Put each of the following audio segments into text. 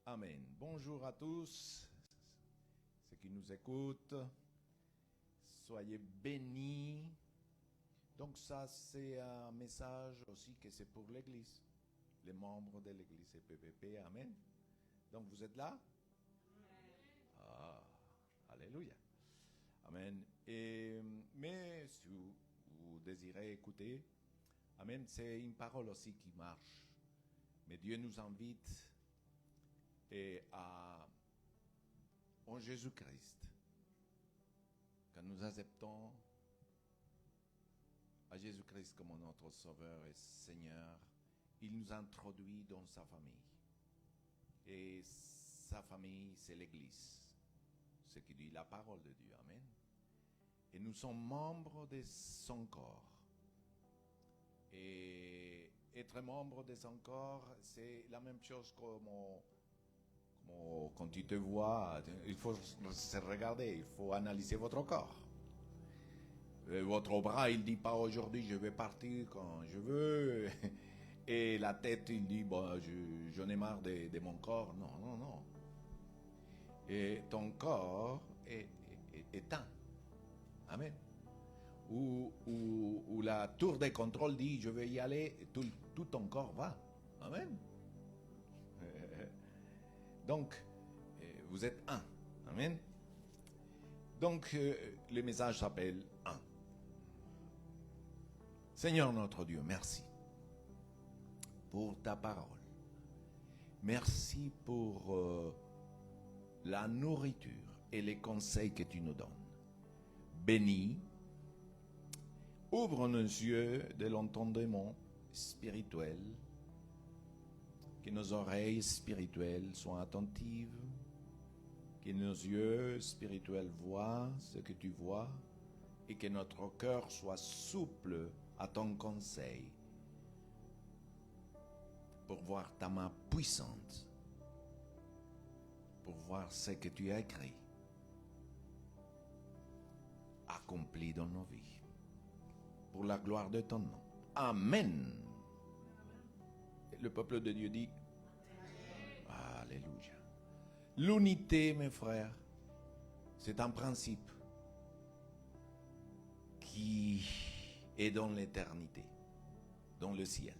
Amen. Bonjour à tous, ceux qui nous écoutent. Soyez bénis. Donc ça, c'est un message aussi que c'est pour l'Église, les membres de l'Église EPPP. Amen. Donc vous êtes là? Ah, alléluia. Amen. Mais si vous désirez écouter, amen, c'est une parole aussi qui marche. Mais Dieu nous invite en Jésus-Christ. Quand nous acceptons à Jésus-Christ comme notre Sauveur et Seigneur, il nous introduit dans sa famille. Et sa famille, c'est l'Église. Ce qui dit la parole de Dieu. Amen. Et nous sommes membres de son corps. Et être membre de son corps, c'est la même chose comme quand tu te vois, il faut se regarder, il faut analyser votre corps. Votre bras, il ne dit pas aujourd'hui je vais partir quand je veux. Et la tête, il dit bon, j'en ai marre de mon corps. Non, non, non. Et ton corps est un. Amen. Où la tour de contrôle dit je vais y aller, tout ton corps va. Amen. Donc, vous êtes un. Amen. Donc, le message s'appelle un. Seigneur notre Dieu, merci pour ta parole. Merci pour la nourriture et les conseils que tu nous donnes. Bénis, ouvre nos yeux de l'entendement spirituel, que nos oreilles spirituelles soient attentives, que nos yeux spirituels voient ce que tu vois, et que notre cœur soit souple à ton conseil, pour voir ta main puissante, pour voir ce que tu as écrit, accompli dans nos vies, pour la gloire de ton nom. Amen. Le peuple de Dieu dit alléluia. L'unité, mes frères, c'est un principe qui est dans l'éternité, dans le ciel.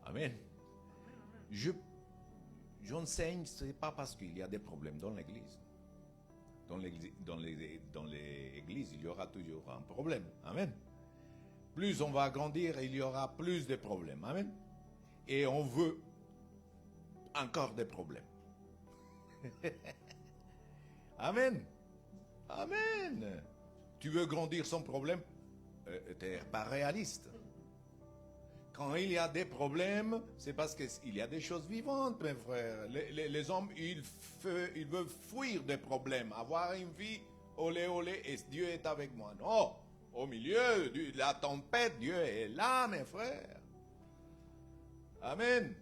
Amen. J'enseigne, ce n'est pas parce qu'il y a des problèmes dans l'église. Dans l'église, il y aura toujours un problème. Amen. Plus on va grandir, il y aura plus de problèmes. Amen. Et on veut encore des problèmes. Amen. Amen. Tu veux grandir sans problème? Tu n'es pas réaliste. Quand il y a des problèmes, c'est parce qu'il y a des choses vivantes, mes frères. Les hommes, ils veulent fuir des problèmes, avoir une vie, olé, olé, et Dieu est avec moi. Non, au milieu de la tempête, Dieu est là, mes frères. Amen.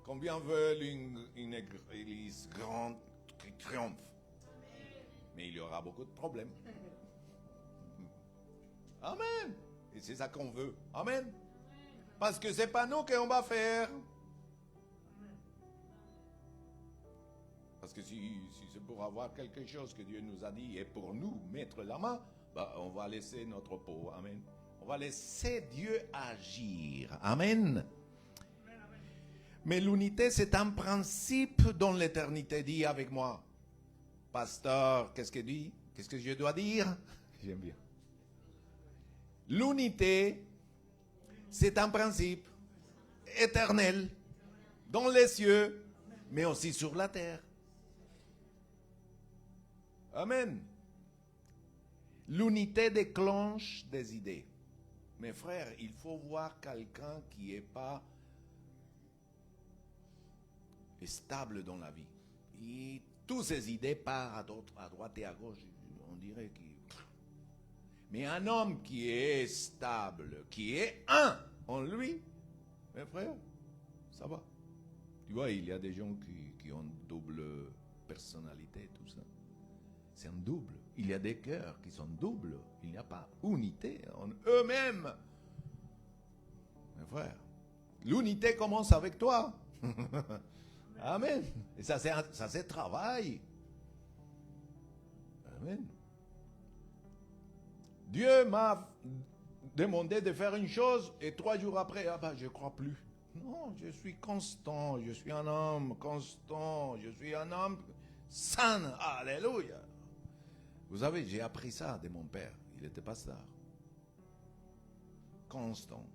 Combien veulent une église grande qui triomphe? Mais il y aura beaucoup de problèmes. Amen. Et c'est ça qu'on veut. Amen. Parce que ce n'est pas nous qu'on va faire. Parce que si c'est pour avoir quelque chose que Dieu nous a dit et pour nous mettre la main, on va laisser notre peau. Amen. On va laisser Dieu agir. Amen. Mais l'unité, c'est un principe dans l'éternité. Dis avec moi. Pasteur, qu'est-ce qu'il dit? Qu'est-ce que je dois dire? J'aime bien. L'unité, c'est un principe éternel dans les cieux, mais aussi sur la terre. Amen. L'unité déclenche des idées. Mes frères, il faut voir quelqu'un qui n'est pas stable dans la vie. Et toutes ces idées partent à droite et à gauche. On dirait qu'il... Mais un homme qui est stable, qui est un en lui, mes frères, ça va. Tu vois, il y a des gens qui ont double personnalité, tout ça. C'est un double. Il y a des cœurs qui sont doubles. Il n'y a pas unité en eux-mêmes. Mes frères, l'unité commence avec toi. Amen. Et ça, c'est travail. Amen. Dieu m'a demandé de faire une chose et 3 jours après, je ne crois plus. Non, je suis constant, je suis un homme constant, je suis un homme sain. Alléluia. Vous savez, j'ai appris ça de mon père. Il était pasteur. Constant.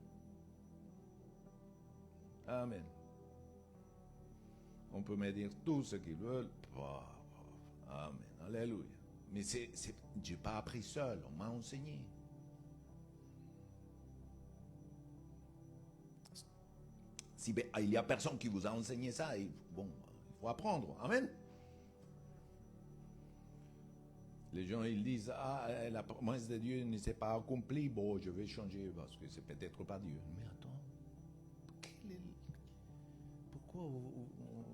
Amen. On peut me dire tout ce qu'ils veulent. Amen. Alléluia. Mais je n'ai pas appris seul, on m'a enseigné. Si il n'y a personne qui vous a enseigné ça, il faut apprendre. Amen. Les gens, ils disent, la promesse de Dieu ne s'est pas accomplie, bon, je vais changer parce que c'est peut-être pas Dieu. Mais attends,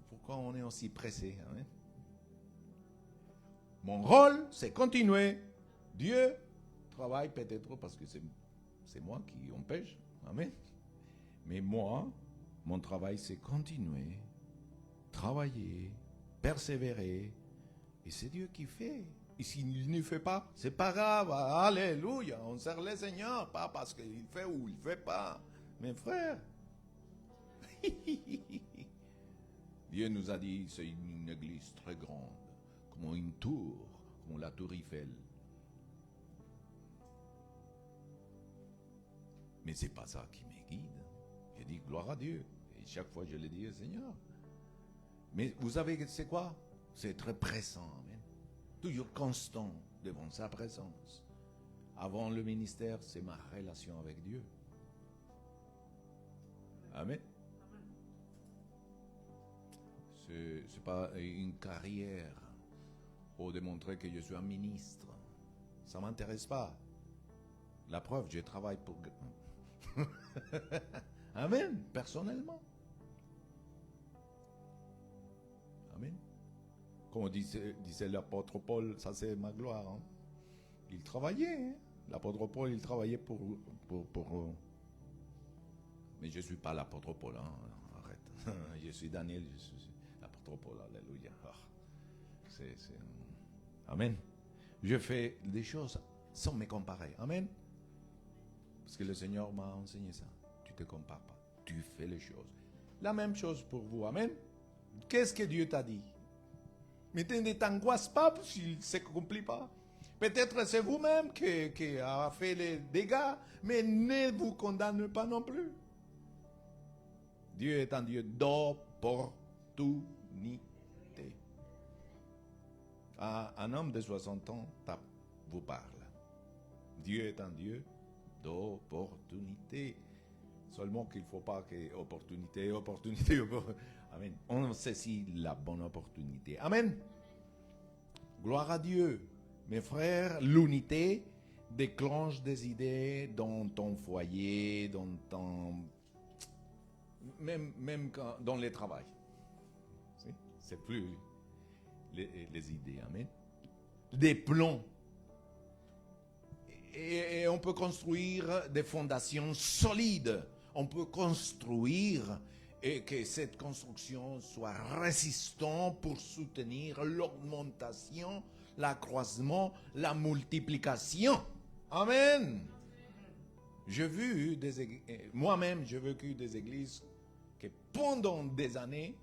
pourquoi on est aussi pressé? Amen. Mon rôle, c'est continuer. Dieu travaille peut-être parce que c'est moi qui empêche. Amen. Mais moi, mon travail, c'est continuer, travailler, persévérer. Et c'est Dieu qui fait. Et s'il ne fait pas, c'est pas grave. Alléluia. On sert le Seigneur, pas parce qu'il fait ou il ne fait pas. Mes frères. Dieu nous a dit, c'est une église très grande, comme une tour, comme la tour Eiffel. Mais ce n'est pas ça qui me guide. Je dis gloire à Dieu. Et chaque fois je le dis au Seigneur. Mais vous savez, c'est quoi? C'est très pressant. Amen. Toujours constant devant sa présence. Avant le ministère, c'est ma relation avec Dieu. Amen. Ce n'est pas une carrière pour démontrer que je suis un ministre. Ça ne m'intéresse pas. La preuve, je travaille pour... Amen, personnellement. Amen. Comme disait l'apôtre Paul, ça c'est ma gloire. Hein. Il travaillait. Hein. L'apôtre Paul, il travaillait pour mais je ne suis pas l'apôtre Paul. Hein. Arrête. Je suis Daniel, je suis l'apôtre Paul. Alléluia. Amen. Je fais des choses sans me comparer. Amen. Parce que le Seigneur m'a enseigné ça. Tu ne te compares pas. Tu fais les choses. La même chose pour vous. Amen. Qu'est-ce que Dieu t'a dit? Mais ne t'angoisse pas s'il ne s'accomplit pas. Peut-être c'est vous-même qui a fait les dégâts, mais ne vous condamnez pas non plus. Dieu est un Dieu d'opportunité. Un homme de 60 ans vous parle. Dieu est un Dieu d'opportunité. Seulement qu'il ne faut pas que opportunité. Amen. On saisit la bonne opportunité. Amen. Gloire à Dieu. Mes frères, l'unité déclenche des idées dans ton foyer, dans ton... Même dans le travail. C'est plus les idées. Amen. Des plans. Et on peut construire des fondations solides. On peut construire et que cette construction soit résistante pour soutenir l'augmentation, l'accroissement, la multiplication. Amen. Moi-même, j'ai vécu des églises que pendant des années,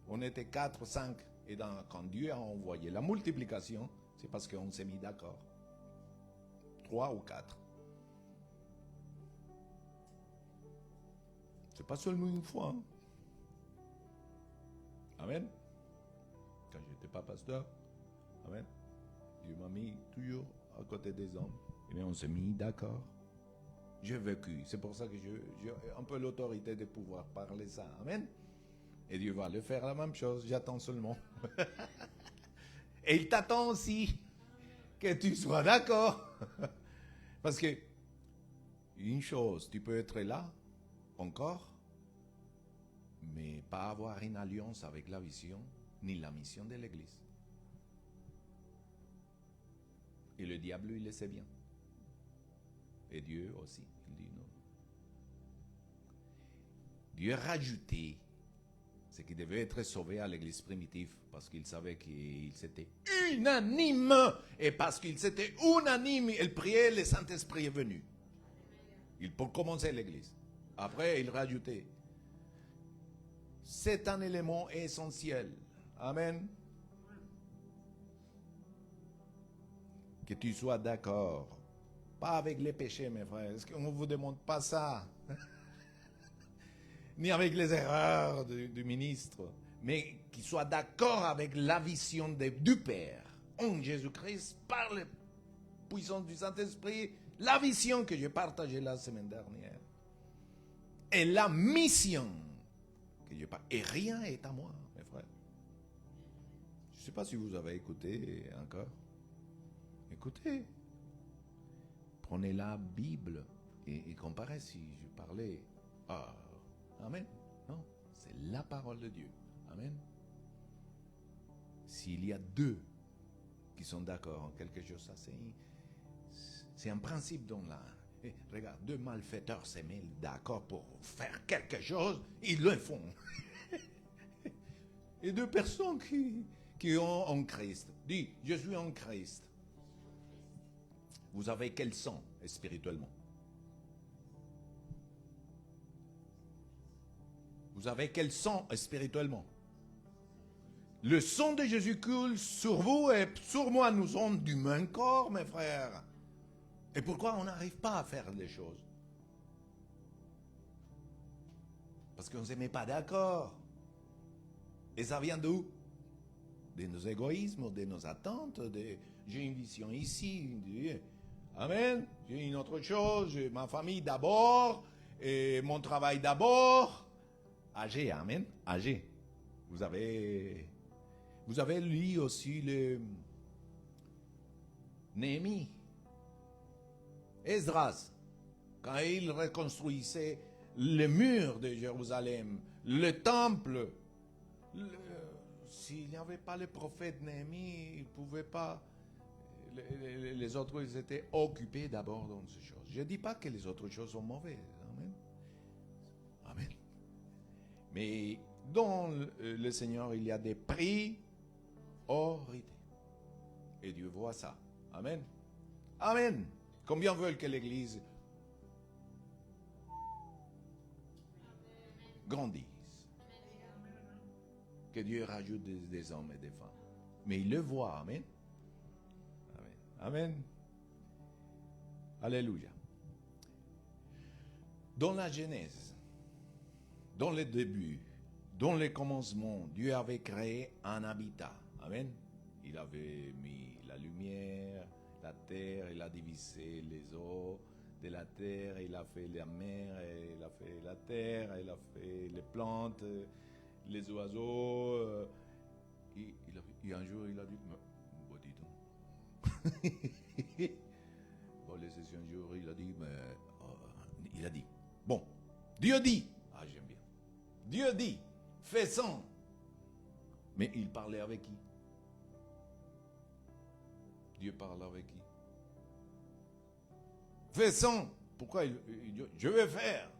on était 4, 5. Et quand Dieu a envoyé la multiplication, c'est parce qu'on s'est mis d'accord. 3 ou 4. C'est pas seulement une fois. Hein. Amen. Quand je n'étais pas pasteur, amen. Dieu m'a mis toujours à côté des hommes. Et on s'est mis d'accord. J'ai vécu. C'est pour ça que j'ai un peu l'autorité de pouvoir parler ça. Amen. Et Dieu va le faire la même chose. J'attends seulement. Et il t'attend aussi que tu sois d'accord. Parce que, une chose, tu peux être là, encore, mais pas avoir une alliance avec la vision, ni la mission de l'Église. Et le diable, il le sait bien. Et Dieu aussi, il dit non. Dieu a rajouté c'est qu'ils devaient être sauvés à l'église primitive parce qu'ils savaient qu'ils étaient unanimes. Et parce qu'ils étaient unanimes, ils priaient, le Saint-Esprit est venu. Il peut commencer l'église. Après, il rajoutait. C'est un élément essentiel. Amen. Que tu sois d'accord. Pas avec les péchés, mes frères. Est-ce qu'on ne vous demande pas ça? Ni avec les erreurs du ministre. Mais qu'il soit d'accord avec la vision du Père. En Jésus-Christ, par la puissance du Saint-Esprit, la vision que j'ai partagée la semaine dernière. Et la mission que j'ai partagée. Et rien est à moi, mes frères. Je ne sais pas si vous avez écouté encore. Écoutez. Prenez la Bible et comparez si je parlais. Ah, amen. Non, c'est la parole de Dieu. Amen. S'il y a deux qui sont d'accord en quelque chose, ça c'est un principe dans la... Regarde, deux malfaiteurs se mettent d'accord pour faire quelque chose, ils le font. Et deux personnes qui ont en Christ. Dis, je suis en Christ. Vous avez quel sang spirituellement? Vous avez quel sang spirituellement? Le sang de Jésus coule sur vous et sur moi. Nous sommes du même corps, mes frères. Et pourquoi on n'arrive pas à faire les choses? Parce qu'on ne se met pas d'accord. Et ça vient d'où? De nos égoïsmes, de nos attentes. J'ai une vision ici. Amen. J'ai une autre chose. J'ai ma famille d'abord. Et mon travail d'abord. Agé, amen. Agé. Vous avez lu aussi le Néhémie. Esdras. Quand il reconstruisait le mur de Jérusalem, le temple. S'il n'y avait pas le prophète Néhémie, il ne pouvait pas. Les autres, ils étaient occupés d'abord dans ces choses. Je ne dis pas que les autres choses sont mauvaises. Amen. Amen. Mais dans le Seigneur, il y a des priorités. Et Dieu voit ça. Amen. Amen. Combien veulent que l'Église grandisse? Que Dieu rajoute des hommes et des femmes. Mais il le voit. Amen. Amen. Alléluia. Dans la Genèse, dans le début, dans le commencement, Dieu avait créé un habitat. Amen. Il avait mis la lumière, la terre, il a divisé les eaux de la terre, il a fait la mer, il a fait la terre, il a fait les plantes, les oiseaux. Et un jour, il a dit, bon, dis donc. Bon, les sessions un jour, il a dit, bon, Dieu dit, ah j'aime bien, Dieu dit, faisons. Mais il parlait avec qui? Dieu parle avec qui? Faisons. Pourquoi je vais faire?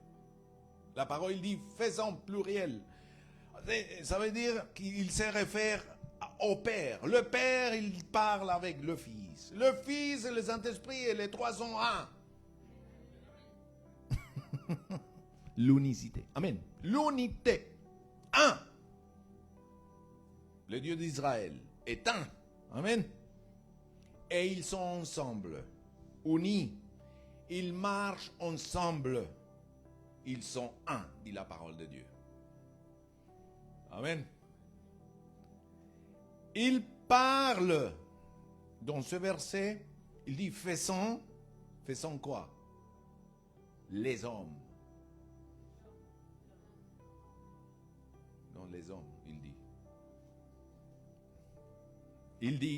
La parole dit faisons pluriel. Ça veut dire qu'il se réfère au Père. Le Père, il parle avec le Fils. Le Fils et le Saint-Esprit, et les trois sont un. L'unicité. Amen. L'unité. Un. Le Dieu d'Israël est un. Amen. Et ils sont ensemble, unis. Ils marchent ensemble. Ils sont un, dit la parole de Dieu. Amen. Il parle dans ce verset, il dit faisons quoi? Les hommes. Non, les hommes, il dit.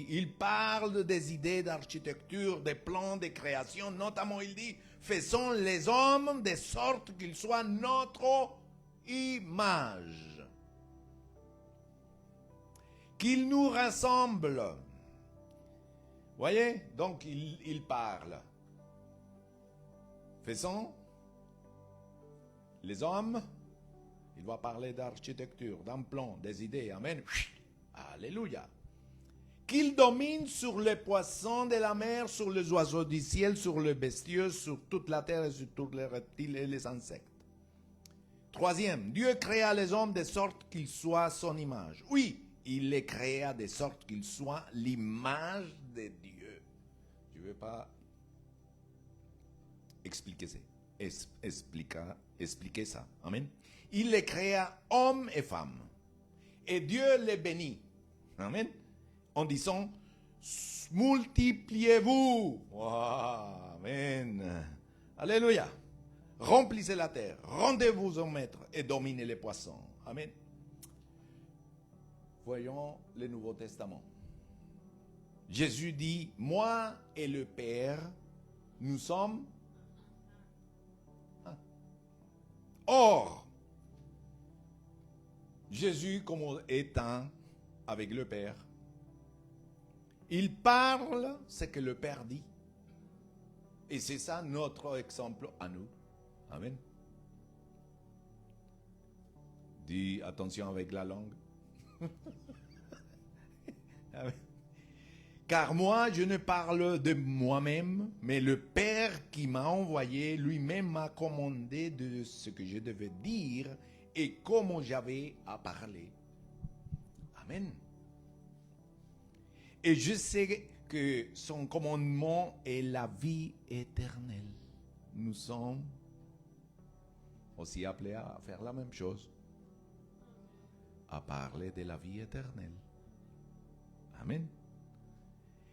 Il parle des idées d'architecture, des plans de création, notamment il dit, faisons les hommes de sorte qu'ils soient notre image. Qu'ils nous ressemblent. Voyez? Donc il parle. Faisons les hommes Il va parler d'architecture, d'un plan, des idées. Amen. Alléluia. Qu'il domine sur les poissons de la mer, sur les oiseaux du ciel, sur les bestiaux, sur toute la terre et sur tous les reptiles et les insectes. Troisième, Dieu créa les hommes de sorte qu'ils soient son image. Oui, il les créa de sorte qu'ils soient l'image de Dieu. Je ne vais pas expliquer ça. Expliquer ça. Amen. Il les créa hommes et femmes. Et Dieu les bénit. Amen. En disant, multipliez-vous. Wow, amen. Alléluia. Remplissez la terre, rendez-vous au maître et dominez les poissons. Amen. Voyons le Nouveau Testament. Jésus dit, moi et le Père, nous sommes un. Or, Jésus, comme est un avec le Père, il parle ce que le Père dit. Et c'est ça notre exemple à nous. Amen. Dis attention avec la langue. Amen. Car moi, je ne parle de moi-même, mais le Père qui m'a envoyé lui-même m'a commandé de ce que je devais dire et comment j'avais à parler. Amen. Et je sais que son commandement est la vie éternelle. Nous sommes aussi appelés à faire la même chose, à parler de la vie éternelle. Amen.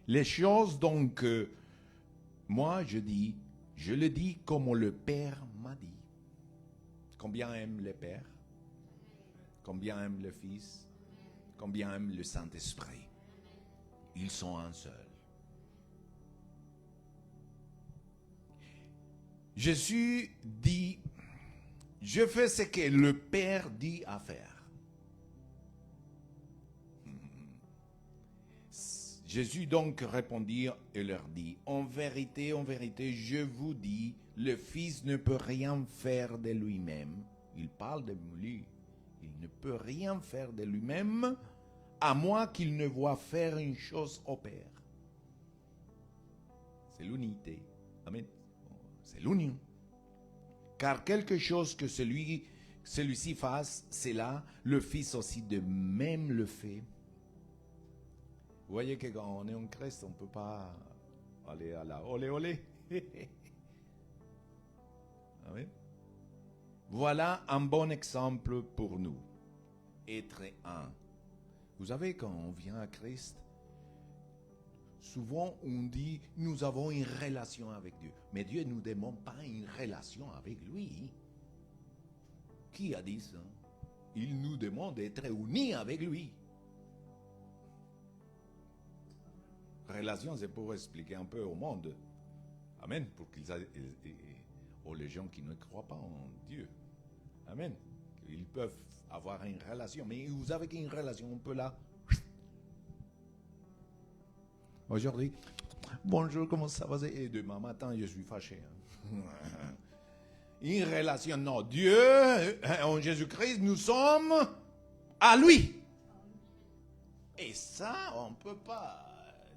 Les choses donc, moi je le dis comme le Père m'a dit. Combien aime le Père? Combien aime le Fils? Combien aime le Saint-Esprit? Ils sont un seul. Jésus dit, je fais ce que le Père dit à faire. Jésus donc répondit et leur dit, en vérité, je vous dis, le Fils ne peut rien faire de lui-même. Il parle de lui. Il ne peut rien faire de lui-même, à moins qu'il ne voie faire une chose au Père. C'est l'unité. Amen. C'est l'union. Car quelque chose que celui-ci fasse, c'est là, le Fils aussi de même le fait. Vous voyez que quand on est en Christ, on ne peut pas aller à la olé olé. Amen. Voilà un bon exemple pour nous. Être un. Vous savez, quand on vient à Christ, souvent on dit, nous avons une relation avec Dieu. Mais Dieu ne nous demande pas une relation avec lui. Qui a dit ça? Il nous demande d'être unis avec lui. Relation, c'est pour expliquer un peu au monde. Amen. Pour aux les gens qui ne croient pas en Dieu. Amen. Ils peuvent avoir une relation. Mais vous avez qu'une relation, on peut là. Aujourd'hui, bonjour, comment ça va? Et demain matin, je suis fâché. Une relation, non. Dieu, en Jésus-Christ, nous sommes à lui. Et ça, on ne peut pas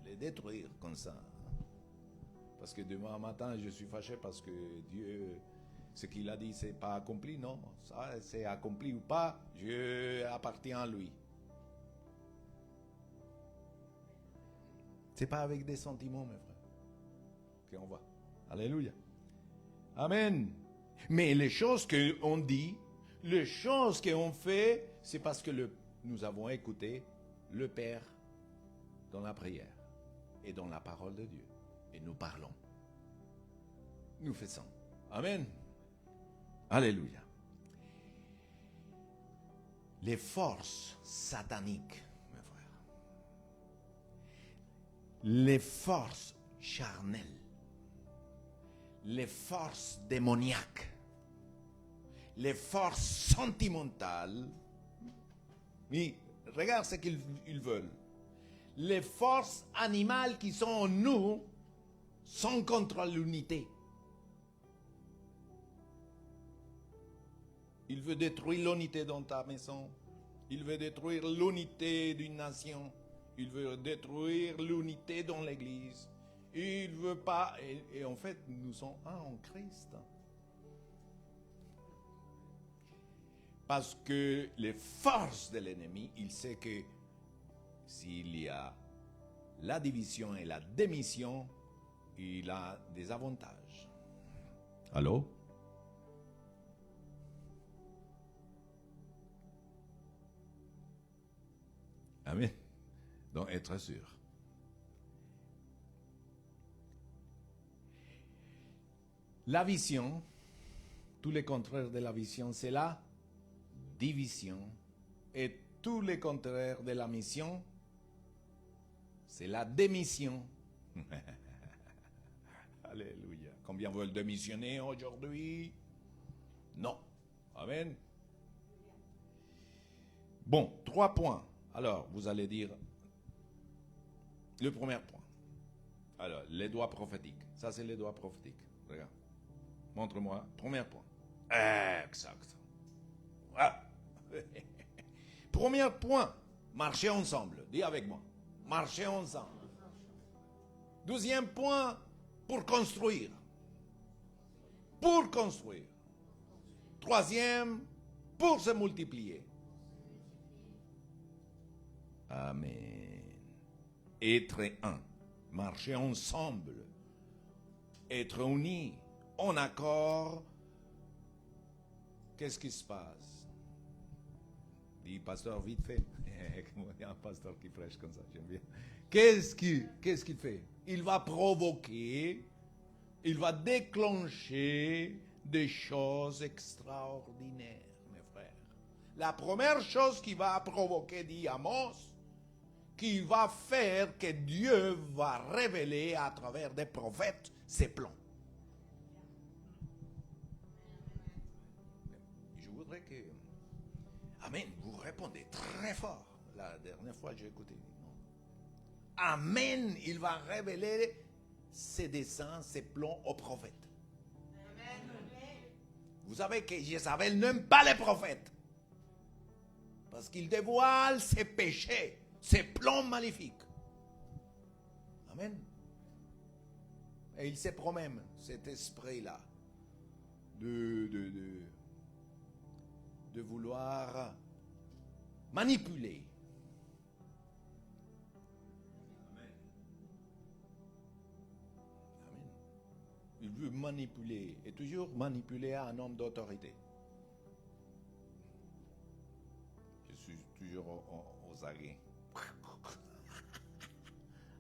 les détruire comme ça. Parce que demain matin, je suis fâché parce que Dieu, ce qu'il a dit, c'est pas accompli. Non, ça, c'est accompli ou pas, Dieu appartient à lui. C'est pas avec des sentiments, mes frères, qu'on va. Alléluia. Amen. Mais les choses qu'on dit, les choses qu'on fait, c'est parce que nous avons écouté le Père dans la prière et dans la parole de Dieu. Et nous parlons. Nous faisons. Amen. Alléluia. Les forces sataniques, mes frères, les forces charnelles, les forces démoniaques, les forces sentimentales, mais regarde ce qu'ils veulent. Les forces animales qui sont en nous sont contre l'unité. Il veut détruire l'unité dans ta maison. Il veut détruire l'unité d'une nation. Il veut détruire l'unité dans l'Église. Il ne veut pas... Et en fait, nous sommes un en Christ. Parce que les forces de l'ennemi, il sait que s'il y a la division et la démission, il a des avantages. Allô? Amen. Donc, être sûr. La vision, tous les contraires de la vision, c'est la division. Et tous les contraires de la mission, c'est la démission. Alléluia. Combien veulent démissionner aujourd'hui? Non. Amen. Bon, 3 points. Alors, vous allez dire le premier point. Alors, les doigts prophétiques. Ça, c'est les doigts prophétiques. Regarde. Montre-moi. Premier point. Exact. Ah. Premier point. Marcher ensemble. Dis avec moi. Marcher ensemble. Deuxième point. Pour construire. Pour construire. Troisième. Pour se multiplier. Amen. Être un. Marcher ensemble. Être unis. En accord. Qu'est-ce qui se passe? Dis, pasteur, vite fait. Il y a un pasteur qui prêche comme ça, j'aime bien. Qu'est-ce qu'il fait? Il va provoquer, il va déclencher des choses extraordinaires, mes frères. La première chose qui va provoquer, dit Amos, qui va faire que Dieu va révéler à travers des prophètes ses plans. Je voudrais que... Amen, vous répondez très fort. La dernière fois, j'ai écouté. Amen, il va révéler ses desseins, ses plans aux prophètes. Amen. Vous savez que Jézabel n'aime pas les prophètes. Parce qu'il dévoile ses péchés, ses plans maléfiques. Amen. Et il se promène, cet esprit-là, de vouloir manipuler. Amen. Amen. Il veut manipuler, et toujours manipuler un homme d'autorité. Je suis toujours aux aguets.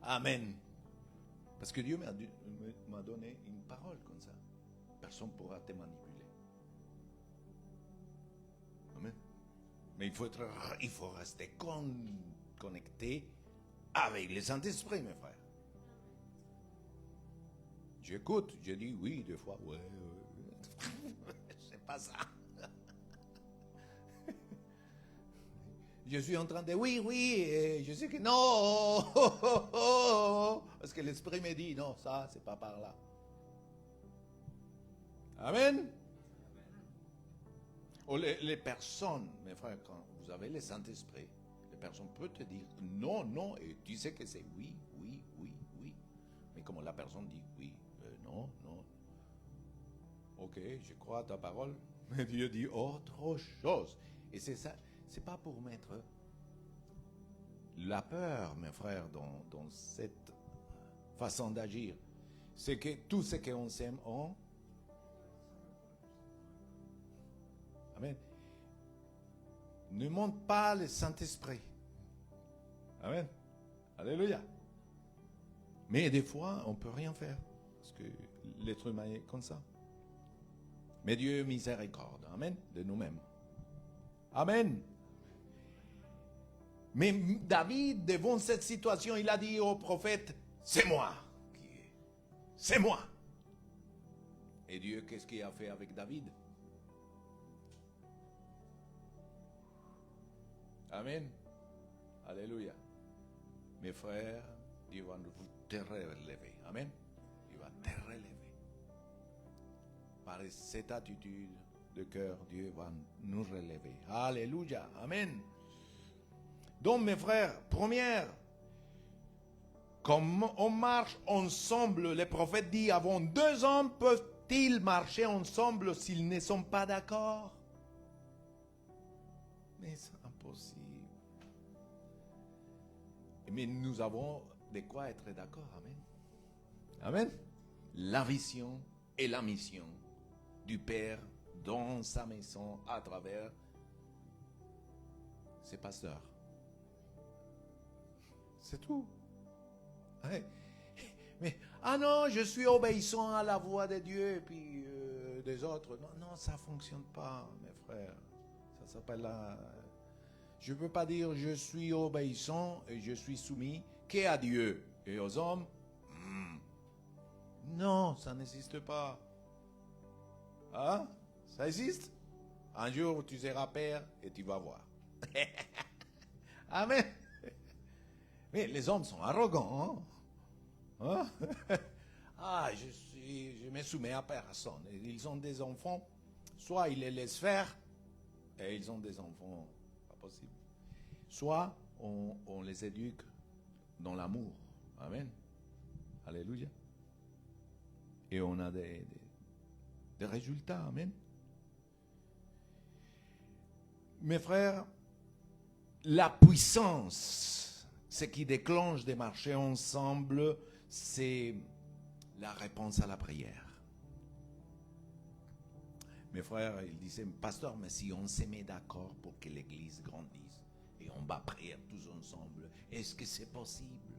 Amen. Parce que Dieu m'a donné une parole comme ça. Personne ne pourra te manipuler. Amen. Mais il faut rester connecté avec le Saint-Esprit, mes frères. J'écoute, je dis oui, des fois, ouais. C'est pas ça. Je suis en train de oui, et je sais que non. Parce que l'Esprit me dit, non, ça, c'est pas par là. Amen. Ou les personnes, mes frères, quand vous avez le Saint-Esprit, les personnes peuvent te dire non, non, et tu sais que c'est oui. Mais comme la personne dit oui, non. Ok, je crois à ta parole, mais Dieu dit autre chose. Et c'est ça, c'est pas pour mettre la peur, mes frères, dans cette façon d'agir. C'est que tout ce qu'on sème, on... Amen. Ne monte pas le Saint-Esprit. Amen. Alléluia. Mais des fois, on ne peut rien faire. Parce que l'être humain est comme ça. Mais Dieu miséricorde. Amen. De nous-mêmes. Amen. Mais David, devant cette situation, il a dit au prophète, c'est moi. C'est moi. Et Dieu, qu'est-ce qu'il a fait avec David? Amen. Alléluia. Mes frères, Dieu va te relever. Amen. Il va te relever. Par cette attitude de cœur, Dieu va nous relever. Alléluia. Amen. Donc, mes frères, première, comme on marche ensemble, le prophète dit, avant deux hommes peuvent-ils marcher ensemble s'ils ne sont pas d'accord? Mais c'est impossible. Mais nous avons de quoi être d'accord. Amen. Amen. La vision et la mission du Père dans sa maison à travers ses pasteurs. C'est tout. Ouais. Mais, ah non, je suis obéissant à la voix de Dieu et puis des autres. Non, non, ça ne fonctionne pas, mes frères. Ça s'appelle la... Je ne peux pas dire je suis obéissant et je suis soumis qu'à Dieu et aux hommes. Non, ça n'existe pas. Hein? Ça existe? Un jour, tu seras père et tu vas voir. Amen. Mais les hommes sont arrogants. Hein? Ah, je me soumets à personne. Ils ont des enfants. Soit ils les laissent faire et ils ont des enfants. Pas possible. Soit on les éduque dans l'amour. Amen. Alléluia. Et on a des résultats. Amen. Mes frères, la puissance, ce qui déclenche des marchés ensemble, c'est la réponse à la prière. Mes frères, ils disaient, pasteur, mais si on se met d'accord pour que l'église grandisse et on va prier tous ensemble, est-ce que c'est possible?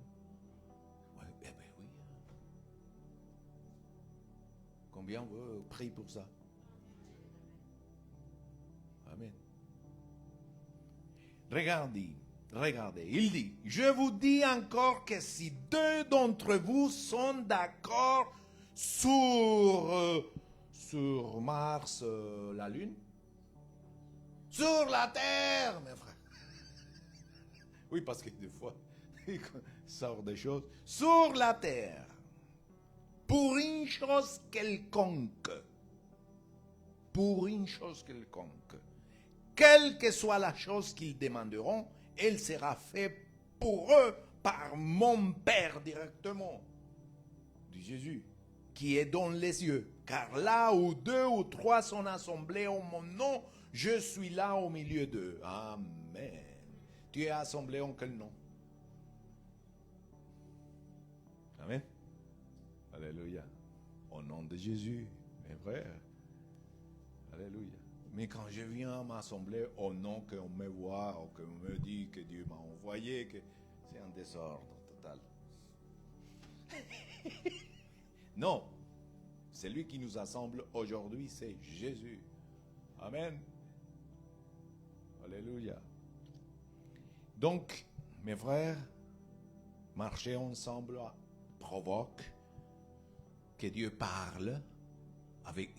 Ouais, eh bien oui. Combien vous priez pour ça? Amen. Regardez, il dit, je vous dis encore que si deux d'entre vous sont d'accord sur Mars, la Lune, sur la Terre, mes frères. Oui, parce que des fois, il sort des choses. Sur la Terre, pour une chose quelconque, quelle que soit la chose qu'ils demanderont, elle sera faite pour eux par mon Père directement, dit Jésus, qui est dans les cieux. Car là où deux ou trois sont assemblés en mon nom, je suis là au milieu d'eux. Amen. Tu es assemblé en quel nom? Amen. Alléluia. Au nom de Jésus, mes frères. Alléluia. Mais quand je viens m'assembler au nom qu'on me voit, ou qu'on me dit que Dieu m'a envoyé, que c'est un désordre total. Non. Celui qui nous assemble aujourd'hui, c'est Jésus. Amen. Alléluia. Donc, mes frères, marcher ensemble provoque que Dieu parle avec...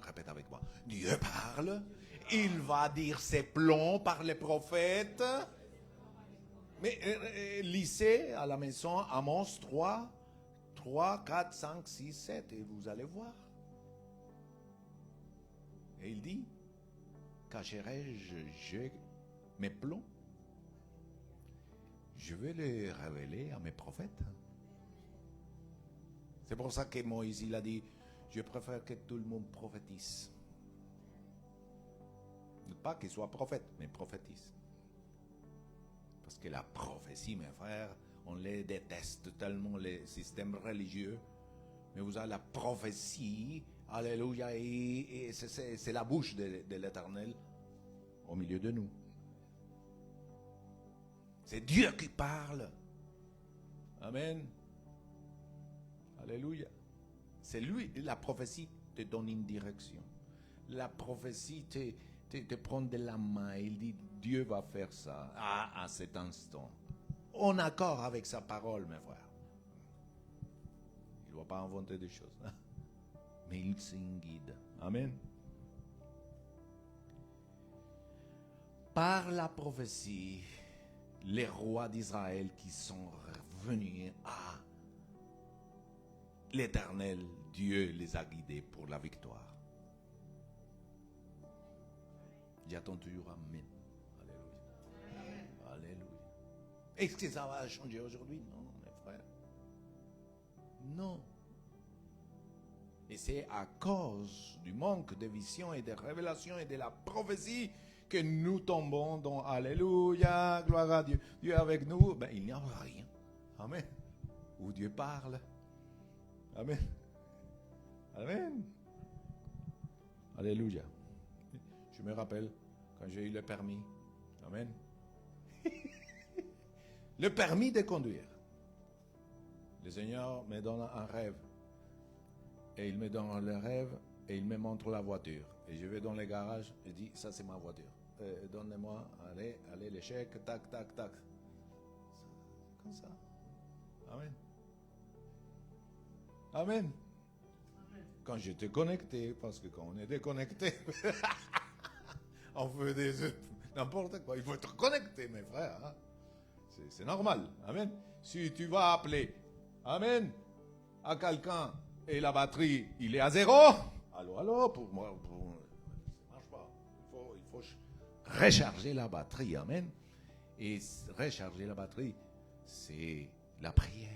Répète avec moi. Dieu parle. Il va dire ses plans par les prophètes. Mais lisez à la maison Amos 3, 4, 5, 6, 7 et vous allez voir. Et il dit, cacherai-je mes plans? Je vais les révéler à mes prophètes. C'est pour ça que Moïse, il a dit, je préfère que tout le monde prophétise. Pas qu'il soit prophète, mais prophétise. Parce que la prophétie, mes frères, on les déteste tellement, les systèmes religieux. Mais vous avez la prophétie, alléluia, et c'est la bouche de l'Éternel au milieu de nous. C'est Dieu qui parle. Amen. Alléluia. C'est lui, la prophétie te donne une direction. La prophétie te prend de la main. Il dit, Dieu va faire ça à cet instant. En accord avec sa parole, mes frères. Il ne va pas inventer des choses. Hein? Mais il s'en guide. Amen. Par la prophétie, les rois d'Israël qui sont revenus à l'Éternel, Dieu les a guidés pour la victoire. J'attends toujours Amen. Alléluia. Alléluia. Est-ce que ça va changer aujourd'hui? Non, mes frères. Non. Et c'est à cause du manque de vision et de révélation et de la prophétie que nous tombons dans Alléluia, gloire à Dieu. Dieu est avec nous, ben, il n'y a rien. Amen. Où Dieu parle. Amen. Amen. Alléluia. Je me rappelle quand j'ai eu le permis. Amen. Le permis de conduire. Le Seigneur me donne un rêve. Et il me donne le rêve et il me montre la voiture. Et je vais dans le garage et dis, ça c'est ma voiture. Donnez-moi, allez, l'échec, tac, tac, tac. Comme ça. Amen. Amen. Quand j'étais connecté, parce que quand on est déconnecté, on fait n'importe quoi. Il faut être connecté, mes frères. Hein? C'est normal. Amen. Si tu vas appeler, amen, à quelqu'un et la batterie, il est à 0. Allô, pour moi, ça marche pas. Il faut recharger la batterie, amen. Et recharger la batterie, c'est la prière,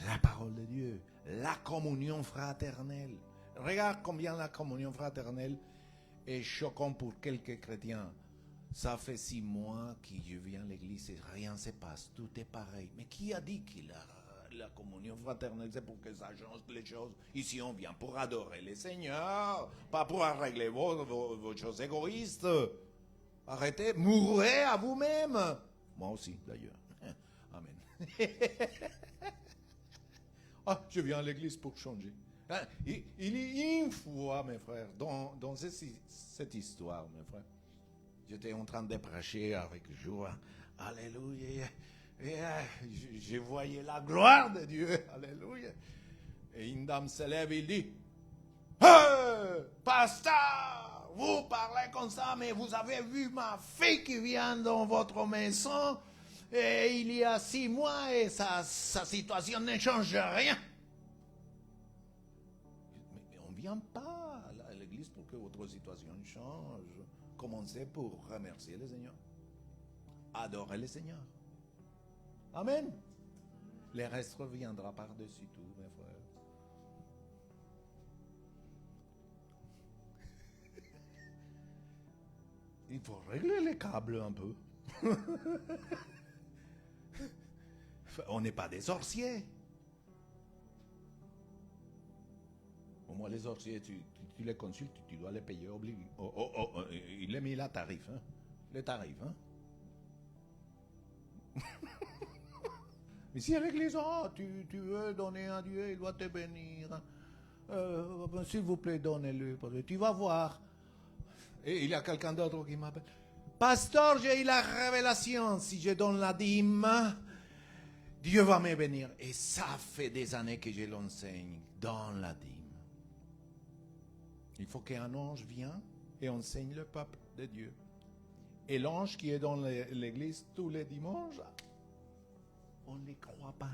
la parole de Dieu, la communion fraternelle. Regarde combien la communion fraternelle est choquante pour quelques chrétiens. Ça fait 6 mois que je viens à l'église et rien ne se passe, tout est pareil. Mais qui a dit qu'il a la communion fraternelle, c'est pour que ça change les choses. Ici, on vient pour adorer le Seigneur, pas pour régler vos choses égoïstes. Arrêtez, mourrez à vous-même. Moi aussi, d'ailleurs. Amen. Ah, je viens à l'église pour changer. Il y a une fois, mes frères, dans cette histoire, mes frères, j'étais en train de prêcher avec joie. Alléluia. Et je voyais la gloire de Dieu. Alléluia. Et une dame se lève et il dit, hey, pasteur, vous parlez comme ça, mais vous avez vu ma fille qui vient dans votre maison et il y a 6 mois et sa situation ne change rien. Mais on ne vient pas à l'église pour que votre situation change. Commencez pour remercier le Seigneur. Adorer le Seigneur. Amen. Le reste reviendra par-dessus tout, mes frères. Il faut régler les câbles un peu. On n'est pas des sorciers. Au moins, les sorciers, tu les consultes, tu dois les payer obligé. Il a mis la tarif, hein? Le tarif, hein? Mais si à l'église, tu veux donner à Dieu, il doit te bénir. S'il vous plaît, donnez-le. Tu vas voir. Et il y a quelqu'un d'autre qui m'appelle. Pasteur, j'ai eu la révélation. Si je donne la dîme, Dieu va me bénir. Et ça fait des années que je l'enseigne. Dans la dîme. Il faut qu'un ange vienne et enseigne le peuple de Dieu. Et l'ange qui est dans l'église tous les dimanches, on ne les croit pas.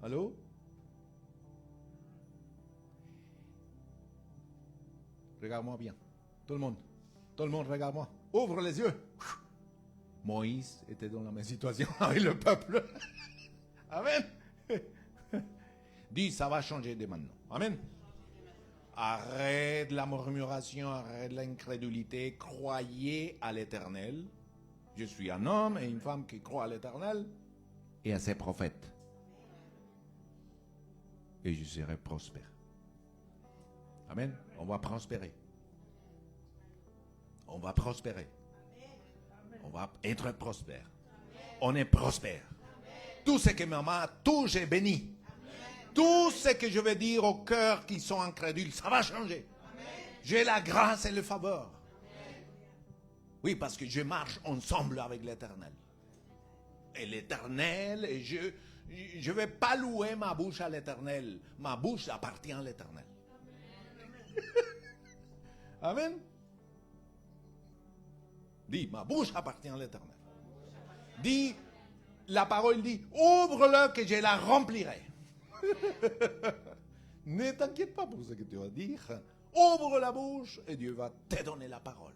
Allô? Regarde-moi bien. Tout le monde, regarde-moi. Ouvre les yeux. Moïse était dans la même situation avec le peuple. Amen. Dis, ça va changer dès maintenant. Amen. Arrête la murmuration, arrête l'incrédulité, croyez à l'Éternel. Je suis un homme et une femme qui croient à l'Éternel et à ses prophètes. Et je serai prospère. Amen. On va prospérer. On va prospérer. On va être prospère. On est prospère. Tout ce que maman, tout j'ai béni. Tout ce que je vais dire aux cœurs qui sont incrédules, ça va changer. J'ai la grâce et le faveur. Oui, parce que je marche ensemble avec l'Éternel. Et l'Éternel, et je ne vais pas louer ma bouche à l'Éternel. Ma bouche appartient à l'Éternel. Amen. Dis, ma bouche appartient à l'Éternel. Dis, la parole dit, ouvre-le que je la remplirai. Ne t'inquiète pas pour ce que tu vas dire. Ouvre la bouche et Dieu va te donner la parole.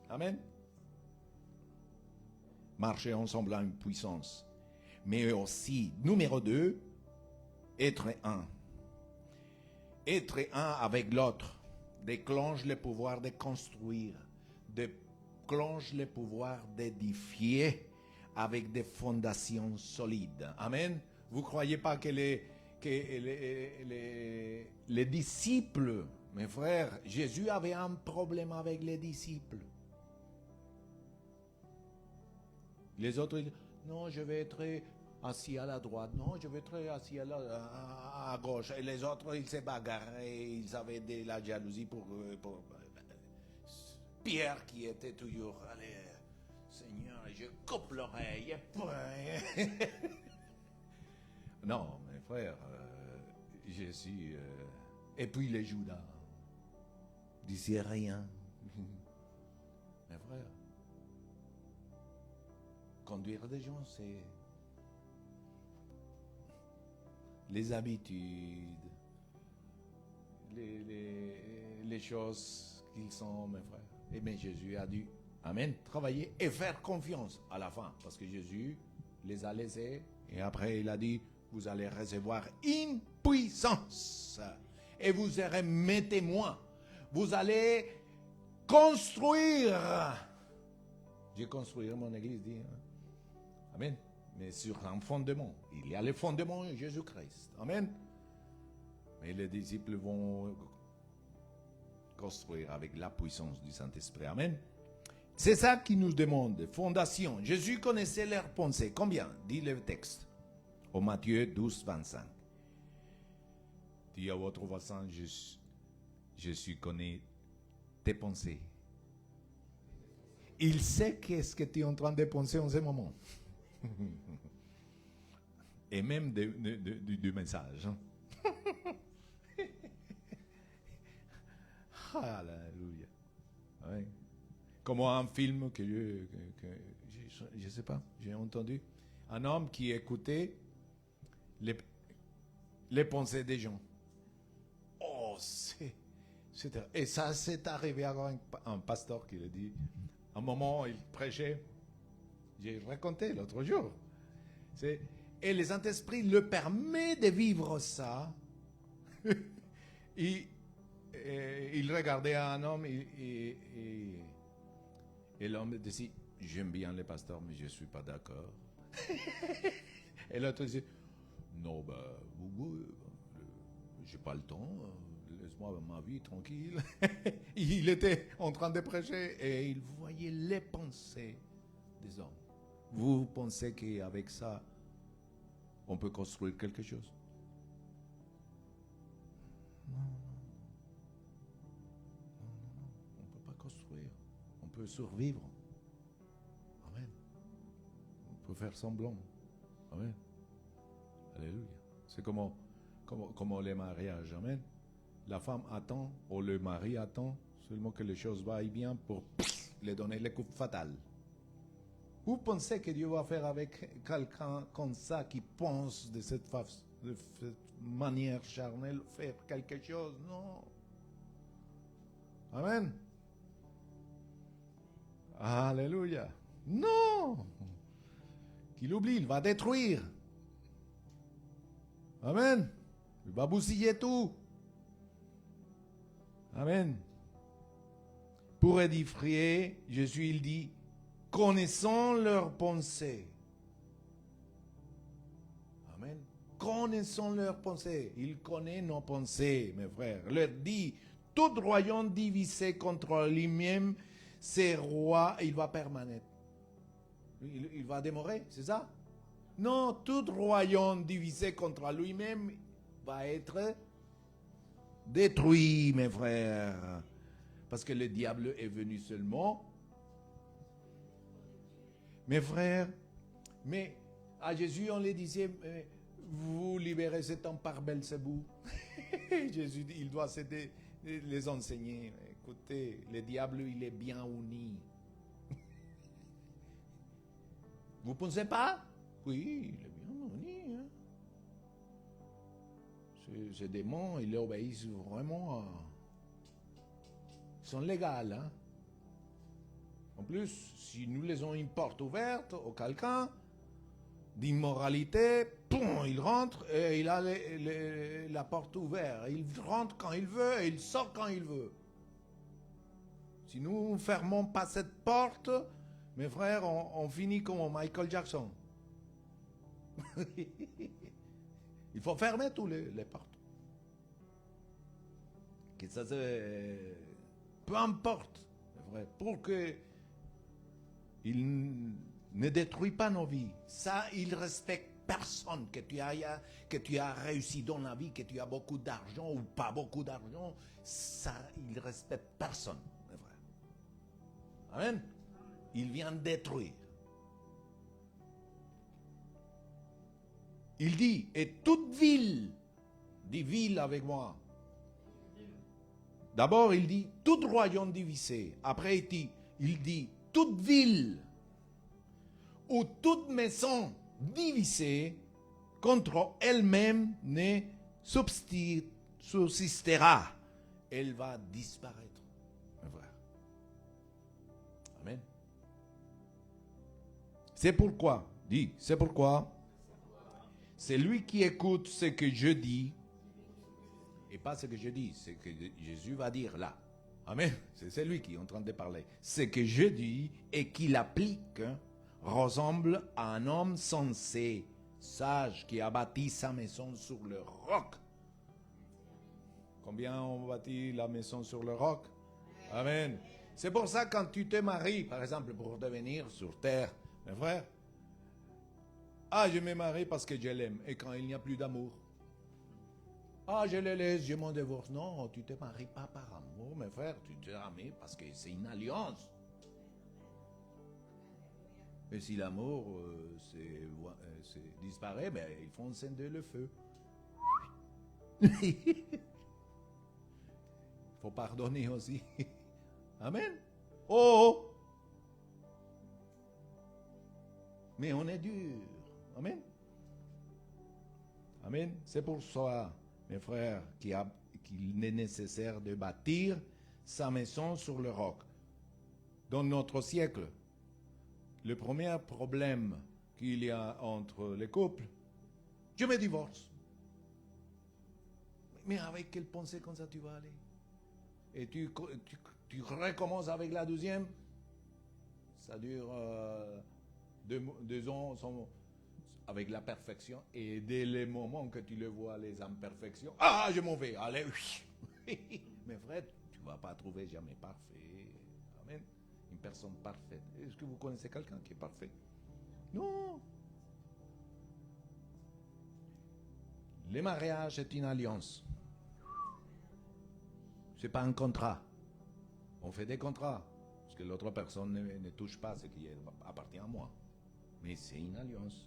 Amen. Marcher ensemble à une puissance. Mais aussi, numéro 2, être un. Être un avec l'autre déclenche le pouvoir de construire, déclenche le pouvoir d'édifier avec des fondations solides. Amen. Vous ne croyez pas que les disciples, mes frères, Jésus avait un problème avec les disciples. Les autres, ils disent, non, je vais être assis à la droite, non, je vais être assis à gauche. Et les autres, ils se bagarraient, ils avaient de la jalousie pour Pierre qui était toujours, allez, Seigneur, je coupe l'oreille. Non, mes frères, Jésus, et puis les Judas, disaient rien. Mes frères, conduire des gens, c'est les habitudes, les choses qu'ils sont, mes frères. Et bien Jésus a dû, amen, travailler et faire confiance à la fin. Parce que Jésus les a laissés et après il a dit, vous allez recevoir une puissance et vous serez mes témoins. Vous allez construire. J'ai construit mon église, dit. Amen. Mais sur un fondement. Il y a le fondement de Jésus-Christ. Amen. Mais les disciples vont construire avec la puissance du Saint-Esprit. Amen. C'est ça qui nous demande. Fondation. Jésus connaissait leurs pensées. Combien? Dit le texte. Au Matthieu 12, 25. Dis à votre voisin, Jésus connaît tes pensées. Il sait qu'est-ce que tu es en train de penser en ce moment. Et même du message. Alléluia. Oui. Comme un film que je ne sais pas, j'ai entendu. Un homme qui écoutait les pensées des gens. Oh, et ça, c'est arrivé à un pasteur qui l'a dit. À un moment, il prêchait. J'ai raconté l'autre jour. Et le Saint-Esprit le permet de vivre ça. Il regardait un homme et l'homme disait, j'aime bien les pasteurs, mais je ne suis pas d'accord. Et l'autre disait, non, j'ai pas le temps, laisse-moi ma vie tranquille. Il était en train de prêcher et il voyait les pensées des hommes. Vous pensez qu'avec ça, on peut construire quelque chose? Non. On ne peut pas construire. On peut survivre. Amen. On peut faire semblant. Amen. Alléluia. C'est comme les mariages. Amen. La femme attend, ou le mari attend, seulement que les choses vaillent bien pour lui donner les coups fatales. Vous pensez que Dieu va faire avec quelqu'un comme ça qui pense de cette manière charnelle, faire quelque chose? Non. Amen. Alléluia. Non. Qu'il oublie, il va détruire. Amen. Il va bousiller tout. Amen. Pour édifier, Jésus, il dit, connaissons leurs pensées. Amen. Connaissons leurs pensées. Il connaît nos pensées, mes frères. Il leur dit, tout royaume divisé contre lui-même, c'est roi, il va permanent. Il va demeurer, c'est ça? Non, tout royaume divisé contre lui-même va être détruit, mes frères. Parce que le diable est venu seulement. Mes frères, mais à Jésus, on les disait, vous libérez cet homme par Belzébuth. Jésus dit, il doit les enseigner. Écoutez, le diable, il est bien uni. Vous ne pensez pas? Oui, il est bien uni. Hein? Ces démons, ils obéissent vraiment. Ils sont légaux. Hein? En plus, si nous les avons une porte ouverte au quelqu'un d'immoralité, il rentre et il a la porte ouverte. Il rentre quand il veut et il sort quand il veut. Si nous ne fermons pas cette porte, mes frères, on finit comme Michael Jackson. Il faut fermer toutes les portes. Que ça peu importe, vrai, pour que il ne détruit pas nos vies. Ça, il respecte personne. Que tu as réussi dans la vie, que tu as beaucoup d'argent ou pas beaucoup d'argent, ça, il respecte personne, mes frères. Amen. Il vient détruire. Il dit, et toute ville, dit ville avec moi. D'abord, il dit, tout royaume divisé. Après, il dit, toute ville ou toute maison divisée contre elle-même ne subsistera. Elle va disparaître, mes frères. Amen. C'est pourquoi, c'est lui qui écoute ce que je dis, et pas ce que je dis, ce que Jésus va dire là. Amen. C'est lui qui est en train de parler. Ce que je dis et qui l'applique ressemble à un homme sensé, sage, qui a bâti sa maison sur le roc. Combien on bâtit la maison sur le roc? Amen. C'est pour ça quand tu te maries, par exemple, pour devenir sur terre, mes frères, je me marie parce que je l'aime. Et quand il n'y a plus d'amour, je le laisse, je m'en divorce. Non, tu ne te maries pas par amour, mes frères. Tu te maries parce que c'est une alliance. Et si l'amour disparaît, ils font scinder le feu. Il faut pardonner aussi. Amen. Oh! Mais on est dur. Amen. Amen. C'est pour ça, mes frères, qu'il est nécessaire de bâtir sa maison sur le roc. Dans notre siècle, le premier problème qu'il y a entre les couples, je me divorce. Mais avec quelle pensée comme ça tu vas aller? Et tu recommences avec la deuxième. Ça dure 2 ans avec la perfection. Et dès le moment que tu le vois, les imperfections, je m'en vais, allez. Mes frères, tu ne vas pas trouver jamais parfait. Amen. Une personne parfaite. Est-ce que vous connaissez quelqu'un qui est parfait? Non. Le mariage est une alliance. Ce n'est pas un contrat. On fait des contrats. Parce que l'autre personne ne touche pas ce qui appartient à moi. Mais c'est une alliance.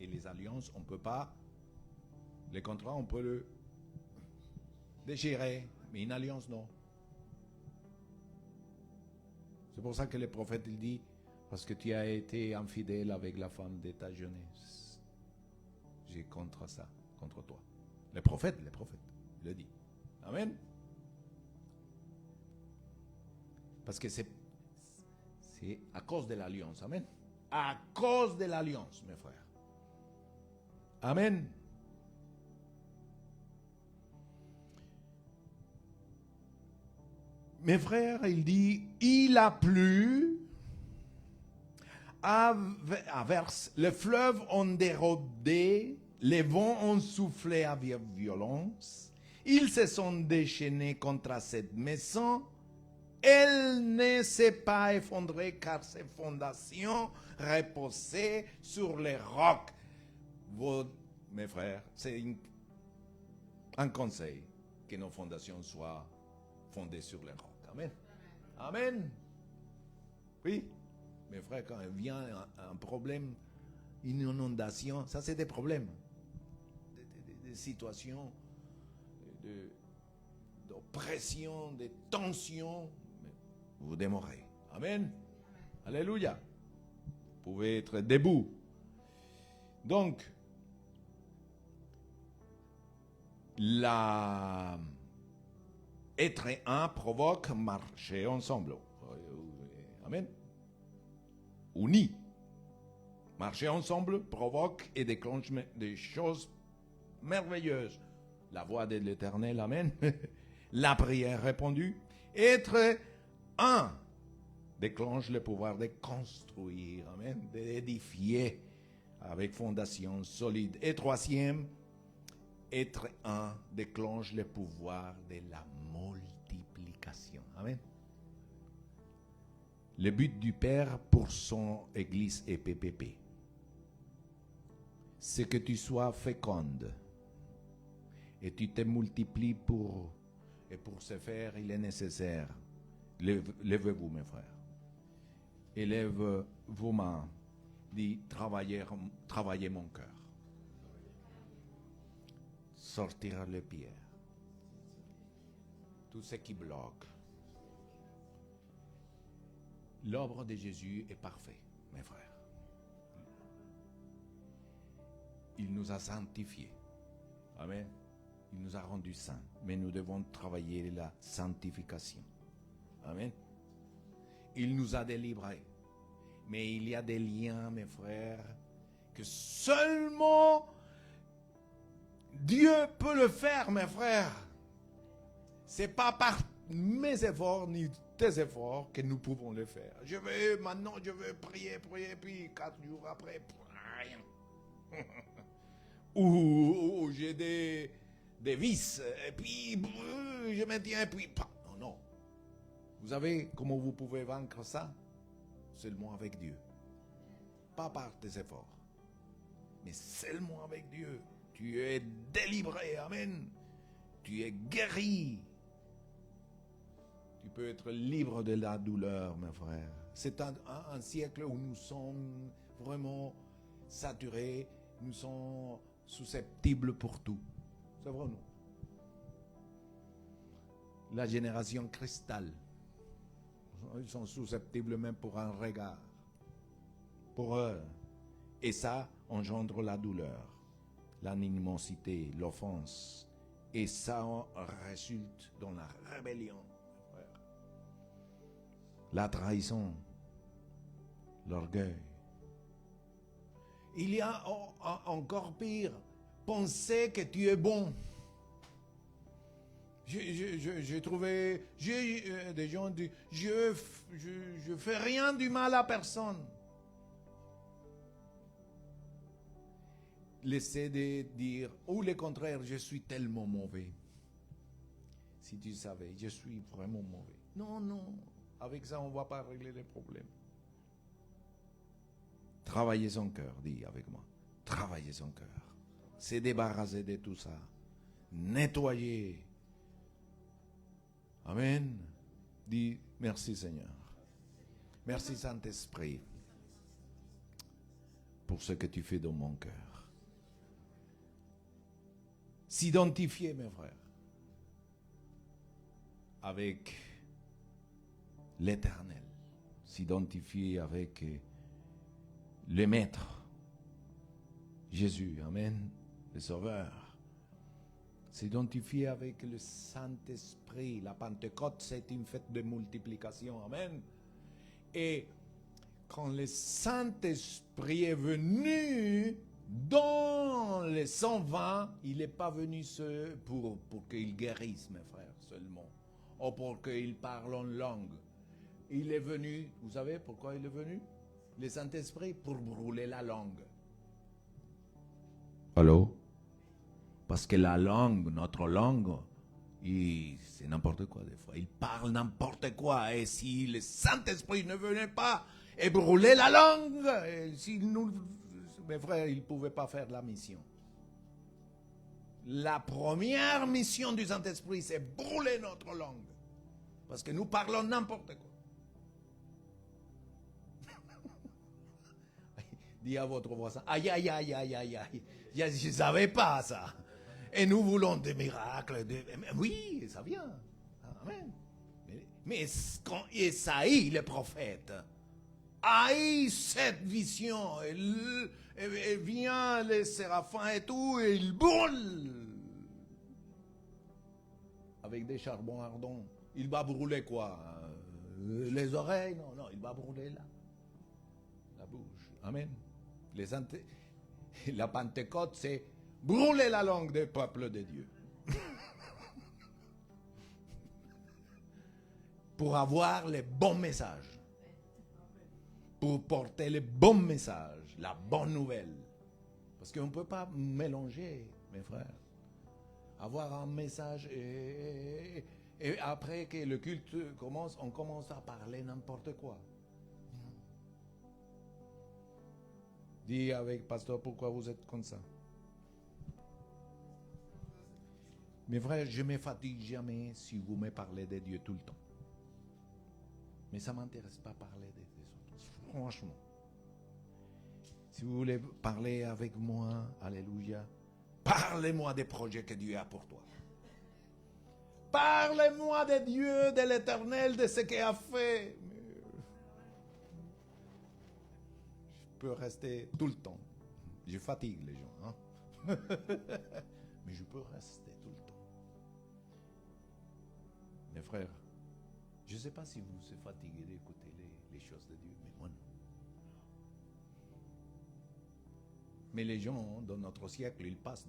Et les alliances, on ne peut pas. Les contrats, on peut le déchirer. Mais une alliance, non. C'est pour ça que le prophète, il dit, parce que tu as été infidèle avec la femme de ta jeunesse. J'ai contre ça, contre toi. Le prophète, il le dit. Amen. Parce que c'est à cause de l'alliance. Amen. À cause de l'alliance, mes frères. Amen. Mes frères, il dit, il a plu, les fleuves ont dérobé, les vents ont soufflé avec violence, ils se sont déchaînés contre cette maison, elle ne s'est pas effondrée car ses fondations reposaient sur les rocs. Mes frères, c'est un conseil que nos fondations soient fondées sur les rocs. Amen. Amen. Oui. Mes frères, quand vient un problème, une inondation, ça c'est des problèmes. Des situations d'oppression, de tension. Vous démorez. Amen. Alléluia. Vous pouvez être debout. Donc, Être un provoque marcher ensemble. Amen. Unis. Marcher ensemble provoque et déclenche des choses merveilleuses. La voix de l'Éternel, amen. La prière répondue. Être un déclenche le pouvoir de construire, amen, d'édifier avec fondation solide. Et troisième, être un déclenche le pouvoir de la multiplication. Amen. Le but du Père pour son Église est PPP. C'est que tu sois féconde et tu te multiplies et pour ce faire, il est nécessaire. Levez-vous, mes frères. Élève vos mains. Dis, travaillez mon cœur. Sortir les pierres. Tout ce qui bloque. L'œuvre de Jésus est parfaite, mes frères. Il nous a sanctifiés. Amen. Il nous a rendus saints. Mais nous devons travailler la sanctification. Amen. Il nous a délivrés. Mais il y a des liens, mes frères, que seulement Dieu peut le faire, mes frères. Ce n'est pas par mes efforts ni tes efforts que nous pouvons le faire. Je veux prier, puis 4 jours après, rien. ou j'ai des vices, et puis je me tiens, et puis non. Vous savez comment vous pouvez vaincre ça? Seulement avec Dieu. Pas par tes efforts, mais seulement avec Dieu. Tu es délivré, amen. Tu es guéri. Tu peux être libre de la douleur, mes frères. C'est un siècle où nous sommes vraiment saturés, nous sommes susceptibles pour tout. C'est vrai, non? La génération cristal, ils sont susceptibles même pour un regard. Pour eux. Et ça engendre la douleur, l'animosité, l'offense. Et ça résulte dans la rébellion. La trahison, l'orgueil. Il y a encore pire, penser que tu es bon. J'ai trouvé, des gens disent, je fais rien du mal à personne. Laissez de dire, ou le contraire, je suis tellement mauvais. Si tu savais, je suis vraiment mauvais. Non. Avec ça, on ne va pas régler les problèmes. Travaillez son cœur, dis avec moi. Travaillez son cœur. Se débarrasser de tout ça. Nettoyer. Amen. Dis merci Seigneur. Merci Saint-Esprit pour ce que tu fais dans mon cœur. S'identifier, mes frères, avec l'Éternel, s'identifier avec le Maître, Jésus, amen, le Sauveur, s'identifier avec le Saint-Esprit. La Pentecôte, c'est une fête de multiplication, amen. Et quand le Saint-Esprit est venu dans les 120, il n'est pas venu pour qu'il guérisse, mes frères, seulement, ou pour qu'il parle en langue. Il est venu, vous savez pourquoi il est venu? Le Saint-Esprit pour brûler la langue. Allô? Parce que la langue, notre langue, c'est n'importe quoi des fois. Il parle n'importe quoi. Et si le Saint-Esprit ne venait pas et brûler la langue, mes frères, ils ne pouvaient pas faire la mission. La première mission du Saint-Esprit, c'est brûler notre langue. Parce que nous parlons n'importe quoi. Dis à votre voisin, aïe. Je ne savais pas ça. Et nous voulons des miracles. Oui, ça vient. Amen. Mais quand Esaïe, le prophète, a eu cette vision, et vient les séraphins et tout, et il brûle avec des charbons ardents. Il va brûler quoi? Les oreilles? Non, non, il va brûler là. La bouche. Amen. La Pentecôte, c'est brûler la langue des peuples de Dieu. Pour avoir les bons messages. Pour porter les bons messages, la bonne nouvelle. Parce qu'on ne peut pas mélanger, mes frères. Avoir un message et après que le culte commence, on commence à parler n'importe quoi. Dis avec pasteur pourquoi vous êtes comme ça. Mes frères, je ne me fatigue jamais si vous me parlez de Dieu tout le temps. Mais ça ne m'intéresse pas parler des autres. Franchement. Si vous voulez parler avec moi, alléluia, parlez-moi des projets que Dieu a pour toi. Parlez-moi de Dieu, de l'Éternel, de ce qu'il a fait. Je peux rester tout le temps. Je fatigue les gens. Hein? Mais je peux rester tout le temps. Mes frères, je ne sais pas si vous êtes fatigués d'écouter les choses de Dieu, mais moi non. Mais les gens, dans notre siècle, ils passent.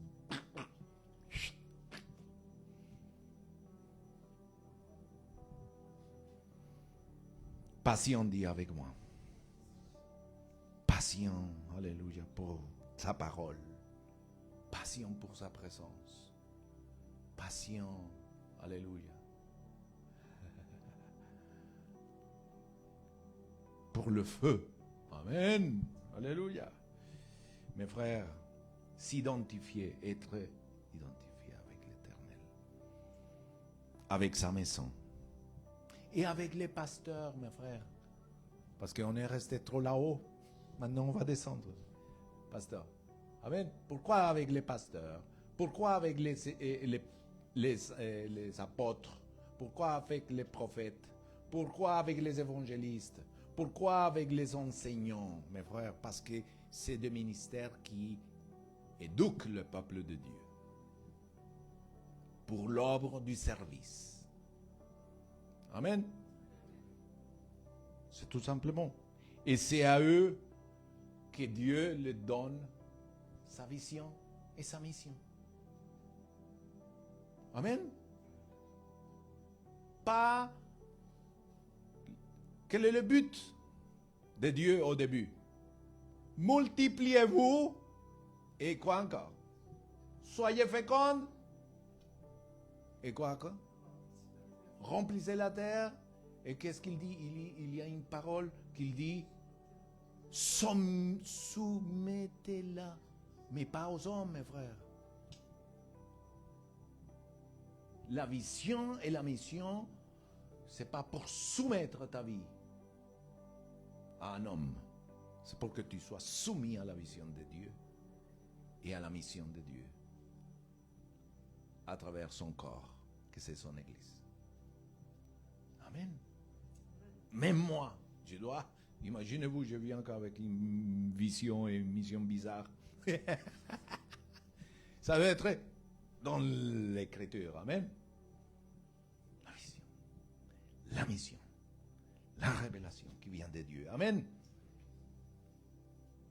Patient, dit avec moi. Patient, alléluia, pour sa parole. Patient pour sa présence. Patient, alléluia. Pour le feu. Amen. Alléluia. Mes frères, s'identifier, être identifié avec l'Éternel. Avec sa maison. Et avec les pasteurs, mes frères. Parce qu'on est resté trop là-haut. Maintenant, on va descendre. Pasteur. Amen. Pourquoi avec les pasteurs? Pourquoi avec les apôtres? Pourquoi avec les prophètes? Pourquoi avec les évangélistes? Pourquoi avec les enseignants, mes frères? Parce que c'est des ministères qui éduquent le peuple de Dieu. Pour l'œuvre du service. Amen. C'est tout simplement. Et c'est à eux que Dieu leur donne sa vision et sa mission. Amen. Pas. Quel est le but de Dieu au début? Multipliez-vous et quoi encore? Soyez fécondes et quoi encore? Remplissez la terre. Et qu'est-ce qu'il dit? Il y a une parole qu'il dit, soumettez-la. Mais pas aux hommes, mes frères. La vision et la mission, c'est pas pour soumettre ta vie à un homme. C'est pour que tu sois soumis à la vision de Dieu et à la mission de Dieu à travers son corps, que c'est son Église. Amen. Même moi, je dois, imaginez-vous, je viens encore avec une vision et une mission bizarre. Ça va être dans l'écriture. Amen. La vision, la mission, la révélation qui vient de Dieu. Amen.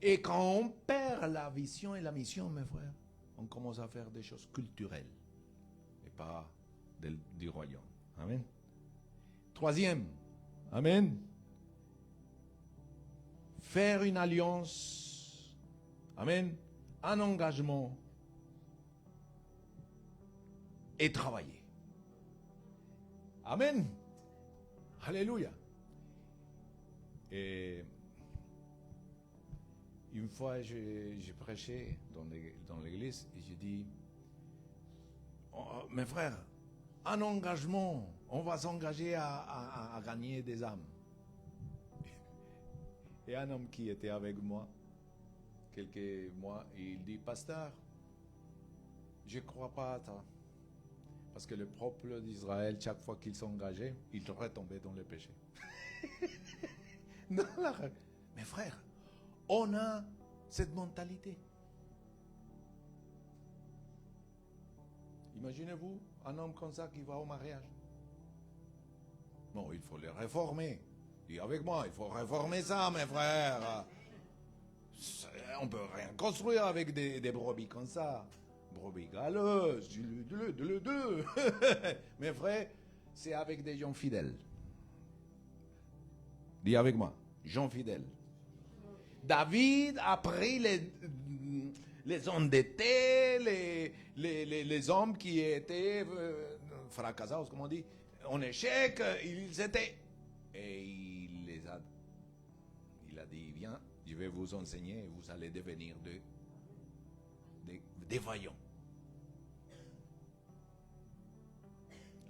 Et quand on perd la vision et la mission, mes frères, on commence à faire des choses culturelles et pas du royaume. Amen. Troisième, amen. Faire une alliance, amen, un engagement et travailler. Amen. Alléluia. Et une fois, j'ai prêché dans l'église et j'ai dit, oh, mes frères, un engagement, on va s'engager à gagner des âmes. Et un homme qui était avec moi, quelques mois, il dit, pasteur, je ne crois pas à ça. Parce que le peuple d'Israël, chaque fois qu'il s'engageait, il retombait dans le péché. Non, mes frères, on a cette mentalité. Imaginez-vous, Un homme comme ça qui va au mariage. Non, il faut le réformer. Dis avec moi, il faut réformer ça, mes frères. On peut rien construire avec des brebis comme ça. Brebis galeuses, mes frères, c'est avec des gens fidèles. Dis avec moi, gens fidèles. David a pris les endettés, les hommes qui étaient fracassés, comment on dit, en échec, ils étaient. Et il a dit, viens, je vais vous enseigner et vous allez devenir des vaillants.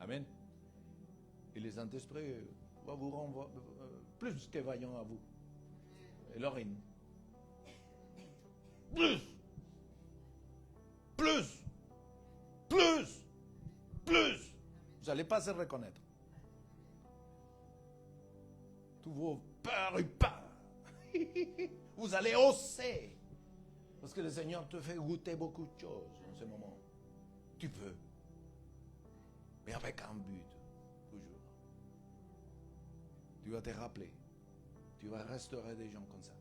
Amen. Et les Saint-Esprit va vous rendre plus que vaillants à vous. Et Lorine. Plus. Vous n'allez pas se reconnaître. Tous vos peurs et peurs. Vous allez oser. Parce que le Seigneur te fait goûter beaucoup de choses en ce moment. Tu peux. Mais avec un but. Toujours. Tu vas te rappeler. Tu vas restaurer des gens comme ça.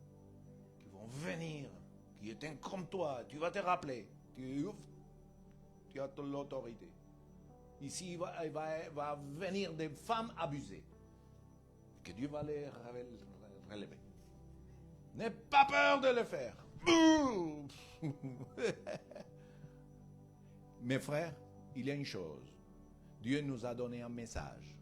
Qui vont venir. Qui étaient comme toi. Tu vas te rappeler. Tu as l'autorité. Ici, il va venir des femmes abusées. Que Dieu va les relever. N'aie pas peur de le faire. Mes frères, il y a une chose. Dieu nous a donné un message.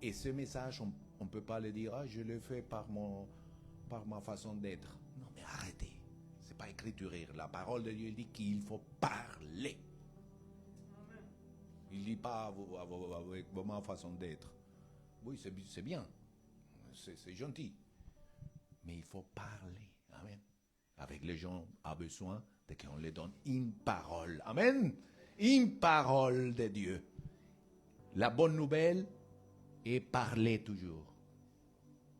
Et ce message, on ne peut pas le dire, je le fais par ma façon d'être. Non, mais arrêtez. Ce n'est pas écriturer. La parole de Dieu dit qu'il faut parler. Il ne dit pas avec ma façon d'être. Oui, c'est bien. C'est gentil. Mais il faut parler. Amen. Avec les gens a besoin de qu'on leur donne une parole. Amen. Une parole de Dieu. La bonne nouvelle est parler toujours.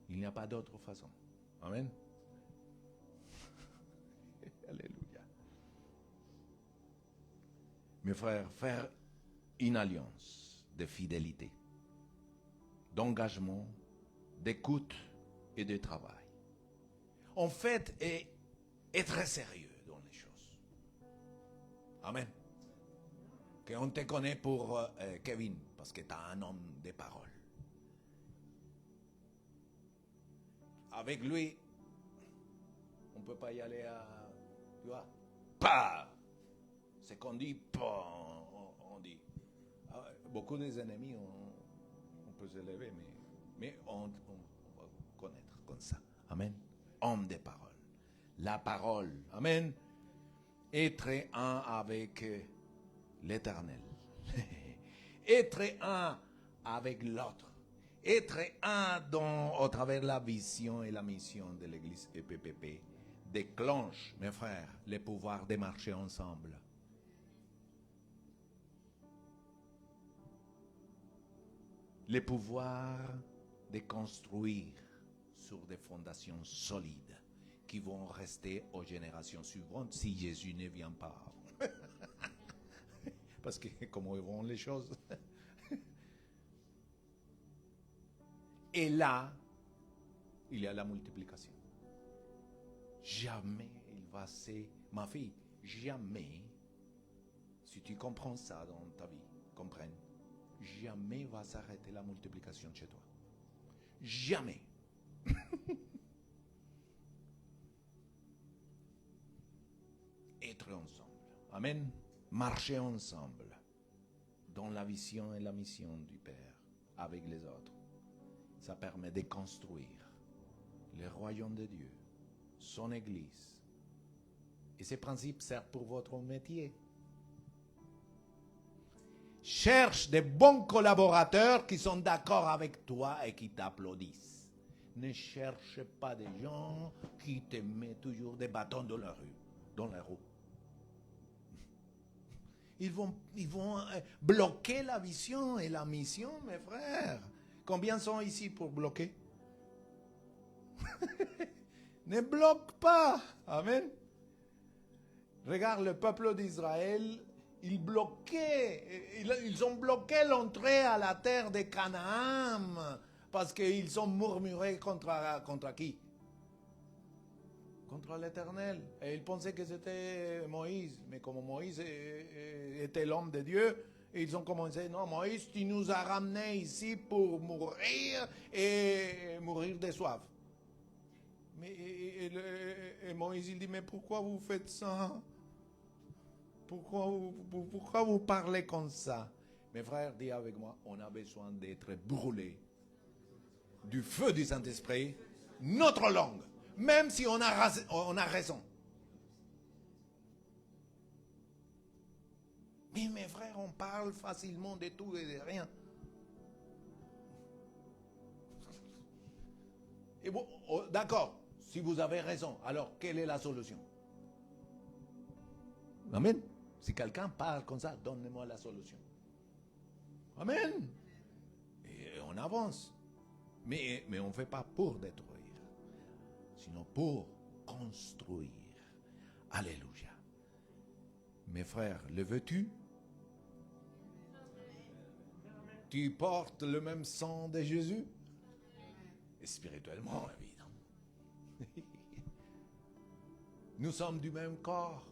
Il n'y a pas d'autre façon. Amen. Alléluia. Mes frères, faire une alliance de fidélité, d'engagement, d'écoute et de travail. En fait, est très sérieux dans les choses. Amen. Qu'on te connaît pour Kevin, parce que tu as un homme de parole. Avec lui, on ne peut pas y aller à... Tu vois, pas. C'est qu'on dit, pas, on dit. Beaucoup des ennemis, on peut se lever, mais on va connaître comme ça. Amen. Homme de parole. La parole. Amen. Être un avec l'Éternel. Être un avec l'autre. Être un au travers de la vision et la mission de l'église EPPP déclenche, mes frères, le pouvoir de marcher ensemble. Le pouvoir de construire sur des fondations solides qui vont rester aux générations suivantes si Jésus ne vient pas. Parce que comment vont les choses. Et là, il y a la multiplication. Jamais il va ma fille, jamais, si tu comprends ça dans ta vie, comprenne, jamais va s'arrêter la multiplication chez toi. Jamais. Être ensemble. Amen. Marcher ensemble dans la vision et la mission du Père avec les autres. Ça permet de construire le royaume de Dieu, son Église. Et ces principes servent pour votre métier. Cherche des bons collaborateurs qui sont d'accord avec toi et qui t'applaudissent. Ne cherche pas des gens qui te mettent toujours des bâtons dans la roue. Ils vont bloquer la vision et la mission, mes frères. Combien sont ici pour bloquer? Ne bloque pas. Amen. Regarde le peuple d'Israël. ils ont bloqué l'entrée à la terre de Canaan parce qu'ils ont murmuré contre qui? Contre l'Éternel. Et ils pensaient que c'était Moïse. Mais comme Moïse était l'homme de Dieu, ils ont commencé, non, Moïse, tu nous as ramenés ici pour mourir et mourir de soif. Et Moïse, il dit, mais pourquoi vous faites ça? Pourquoi vous parlez comme ça? Mes frères, dis avec moi, on a besoin d'être brûlés du feu du Saint-Esprit, notre langue, même si on a raison. Mais mes frères, on parle facilement de tout et de rien. Et bon, d'accord, si vous avez raison, alors quelle est la solution? Amen. Si quelqu'un parle comme ça, donnez-moi la solution. Amen. Et on avance. Mais on ne fait pas pour détruire, sinon pour construire. Alléluia. Mes frères, le veux-tu? Tu portes le même sang de Jésus? Et spirituellement, évidemment. Nous sommes du même corps.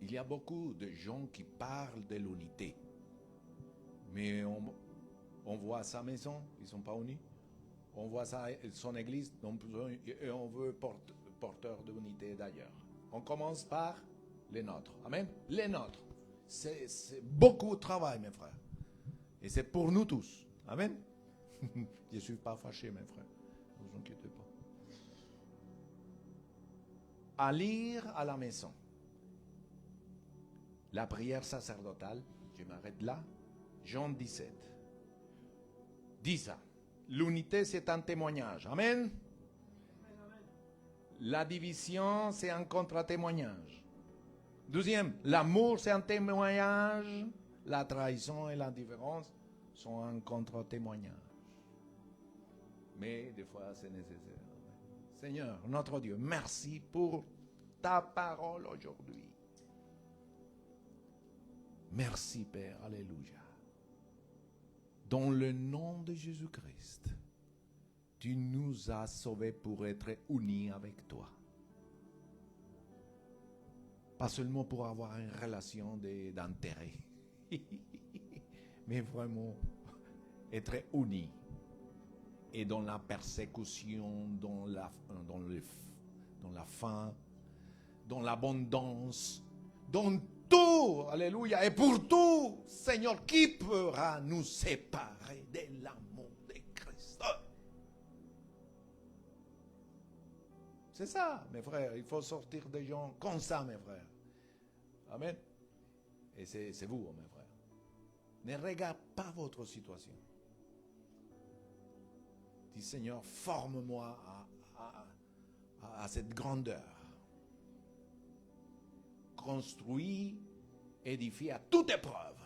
Il y a beaucoup de gens qui parlent de l'unité. Mais on voit sa maison, ils ne sont pas unis. On voit son église, et on veut porteur d'unité d'ailleurs. On commence par les nôtres. Amen. Les nôtres. C'est beaucoup de travail, mes frères. Et c'est pour nous tous. Amen. Je ne suis pas fâché, mes frères. Ne vous inquiétez pas. À lire à la maison. La prière sacerdotale, je m'arrête là. Jean 17. Dis ça. L'unité, c'est un témoignage. Amen. La division, c'est un contre-témoignage. Deuxième, l'amour, c'est un témoignage. La trahison et l'indifférence sont un contre-témoignage. Mais des fois, c'est nécessaire. Seigneur, notre Dieu, merci pour ta parole aujourd'hui. Merci, Père. Alléluia. Dans le nom de Jésus-Christ, tu nous as sauvés pour être unis avec toi. Pas seulement pour avoir une relation d'intérêt, mais vraiment être unis. Et dans la persécution, dans la faim, dans l'abondance, dans tout, alléluia, et pour tout, Seigneur, qui pourra nous séparer de l'amour de Christ? C'est ça, mes frères, il faut sortir des gens comme ça, mes frères. Amen. Et c'est vous, mes frères. Ne regarde pas votre situation. Dis, Seigneur, forme-moi à cette grandeur. Construis, édifie à toute épreuve.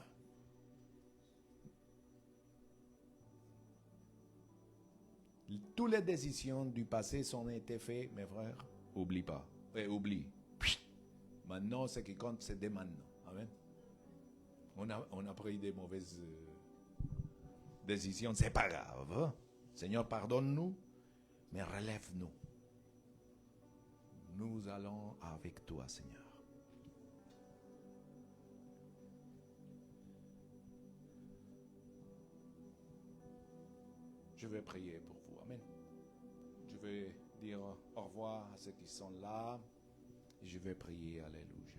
Toutes les décisions du passé sont été faites, mes frères. Oublie pas. Oublie. Maintenant, ce qui compte, c'est dès maintenant. Amen. On a pris des mauvaises décisions, c'est pas grave. Hein? Seigneur, pardonne-nous, mais relève-nous. Nous allons avec toi, Seigneur. Je vais prier pour vous. Amen. Je vais dire au revoir à ceux qui sont là. Et je vais prier. Alléluia.